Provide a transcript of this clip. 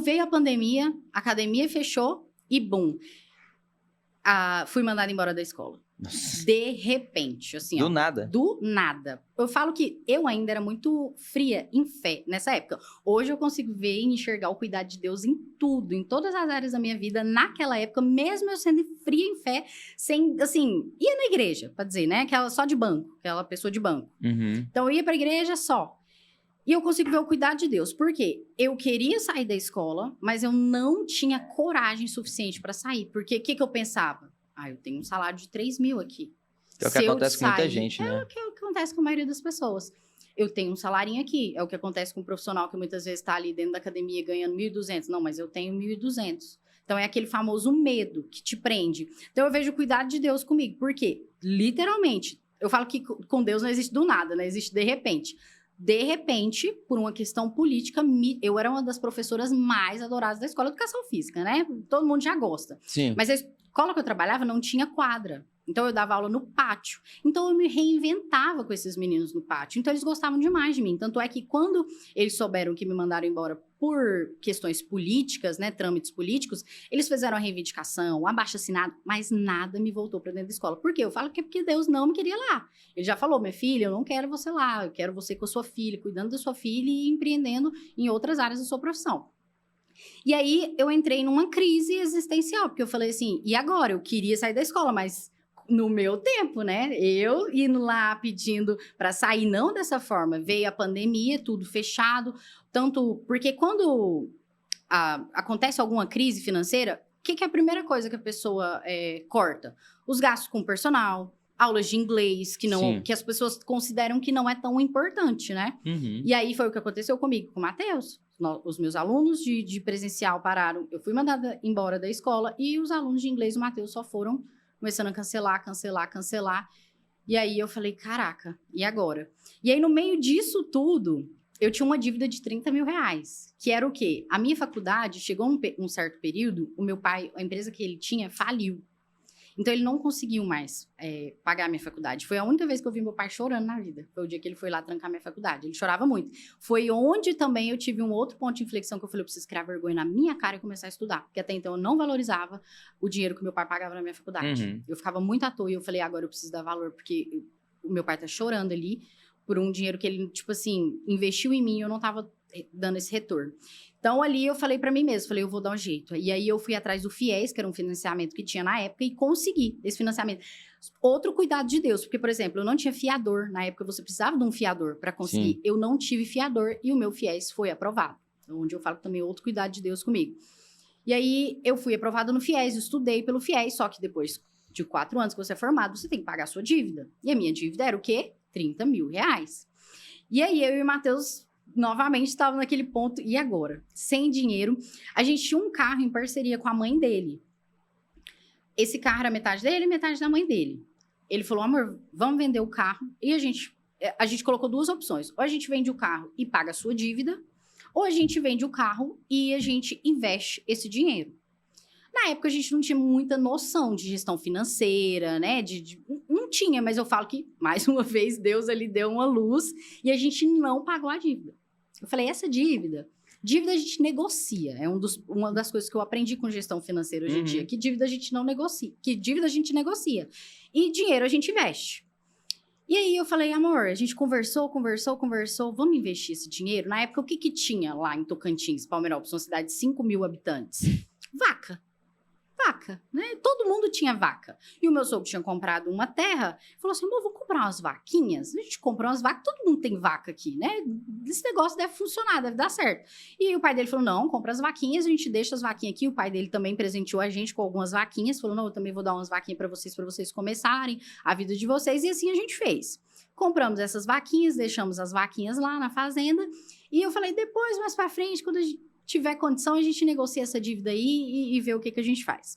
Veio a pandemia, a academia fechou e bum, fui mandada embora da escola. Nossa. De repente, assim, Do ó. nada? Do nada. Eu falo que eu ainda era muito fria em fé nessa época. Hoje eu consigo ver e enxergar o cuidado de Deus em tudo, em todas as áreas da minha vida. Naquela época, mesmo eu sendo fria em fé, sem, assim, ia na igreja, pra dizer, né? Aquela só de banco, aquela pessoa de banco. Uhum. Então eu ia pra igreja só. E eu consigo ver o cuidado de Deus. Por quê? Eu queria sair da escola, mas eu não tinha coragem suficiente pra sair. Porque o que eu pensava? Eu tenho um salário de 3 mil aqui. Que é o que acontece com muita gente, né? É o que acontece com a maioria das pessoas. Eu tenho um salarinho aqui. É o que acontece com um profissional que muitas vezes está ali dentro da academia ganhando 1.200. Não, mas eu tenho 1.200. Então, é aquele famoso medo que te prende. Então, eu vejo o cuidado de Deus comigo. Por quê? Literalmente, eu falo que com Deus não existe do nada, né? Existe de repente. De repente, por uma questão política, eu era uma das professoras mais adoradas da escola de educação física, né? Todo mundo já gosta. Sim. Mas a escola que eu trabalhava não tinha quadra. Então, eu dava aula no pátio. Então, eu me reinventava com esses meninos no pátio. Então, eles gostavam demais de mim. Tanto é que quando eles souberam que me mandaram embora por questões políticas, né, trâmites políticos, eles fizeram a reivindicação, abaixo-assinado, mas nada me voltou para dentro da escola. Por quê? Eu falo que é porque Deus não me queria lá. Ele já falou, minha filha, eu não quero você lá. Eu quero você com a sua filha, cuidando da sua filha e empreendendo em outras áreas da sua profissão. E aí, eu entrei numa crise existencial, porque eu falei assim, e agora? Eu queria sair da escola, mas no meu tempo, né? Eu indo lá pedindo para sair, não dessa forma. Veio a pandemia, tudo fechado. Tanto porque quando acontece alguma crise financeira, o que é a primeira coisa que a pessoa corta? Os gastos com personal, aulas de inglês, que as pessoas consideram que não é tão importante, né? Uhum. E aí foi o que aconteceu comigo, com o Matheus. Os meus alunos de presencial pararam. Eu fui mandada embora da escola e os alunos de inglês do Matheus só foram começando a cancelar. E aí eu falei, caraca, e agora? E aí no meio disso tudo, eu tinha uma dívida de 30 mil reais. Que era o quê? A minha faculdade, chegou um certo período, o meu pai, a empresa que ele tinha, faliu. Então, ele não conseguiu mais pagar a minha faculdade. Foi a única vez que eu vi meu pai chorando na vida. Foi o dia que ele foi lá trancar minha faculdade. Ele chorava muito. Foi onde também eu tive um outro ponto de inflexão que eu falei, eu preciso criar vergonha na minha cara e começar a estudar. Porque até então eu não valorizava o dinheiro que meu pai pagava na minha faculdade. Uhum. Eu ficava muito à toa e eu falei, agora eu preciso dar valor, porque o meu pai tá chorando ali por um dinheiro que ele, tipo assim, investiu em mim e eu não tava dando esse retorno. Então, ali eu falei pra mim mesma, falei, eu vou dar um jeito. E aí, eu fui atrás do FIES, que era um financiamento que tinha na época, e consegui esse financiamento. Outro cuidado de Deus, porque, por exemplo, eu não tinha fiador. Na época, você precisava de um fiador para conseguir. Sim. Eu não tive fiador e o meu FIES foi aprovado. Onde eu falo também outro cuidado de Deus comigo. E aí, eu fui aprovada no FIES, estudei pelo FIES, só que depois de 4 anos que você é formado, você tem que pagar a sua dívida. E a minha dívida era o quê? 30 mil reais. E aí, eu e o Matheus novamente estava naquele ponto, e agora? Sem dinheiro. A gente tinha um carro em parceria com a mãe dele. Esse carro era metade dele e metade da mãe dele. Ele falou, amor, vamos vender o carro. E a gente colocou 2 opções. Ou a gente vende o carro e paga a sua dívida, ou a gente vende o carro e a gente investe esse dinheiro. Na época, a gente não tinha muita noção de gestão financeira, né? Não tinha, mas eu falo que, mais uma vez, Deus ali deu uma luz e a gente não pagou a dívida. Eu falei, essa dívida a gente negocia. É uma das coisas que eu aprendi com gestão financeira hoje em dia, que dívida a gente não negocia. Que dívida a gente negocia. E dinheiro a gente investe. E aí eu falei, amor, a gente conversou, vamos investir esse dinheiro? Na época, o que tinha lá em Tocantins, Palmeirópolis, uma cidade de 5 mil habitantes? Vaca, né? Todo mundo tinha vaca. E o meu sogro tinha comprado uma terra, falou assim, amor, vou comprar umas vaquinhas. A gente comprou umas vacas, todo mundo tem vaca aqui, né? Esse negócio deve funcionar, deve dar certo. E aí o pai dele falou, não, compra as vaquinhas, a gente deixa as vaquinhas aqui. O pai dele também presenteou a gente com algumas vaquinhas, falou, não, eu também vou dar umas vaquinhas para vocês começarem a vida de vocês. E assim a gente fez. Compramos essas vaquinhas, deixamos as vaquinhas lá na fazenda. E eu falei, depois, mais pra frente, quando a gente tiver condição, a gente negocia essa dívida aí e vê o que a gente faz.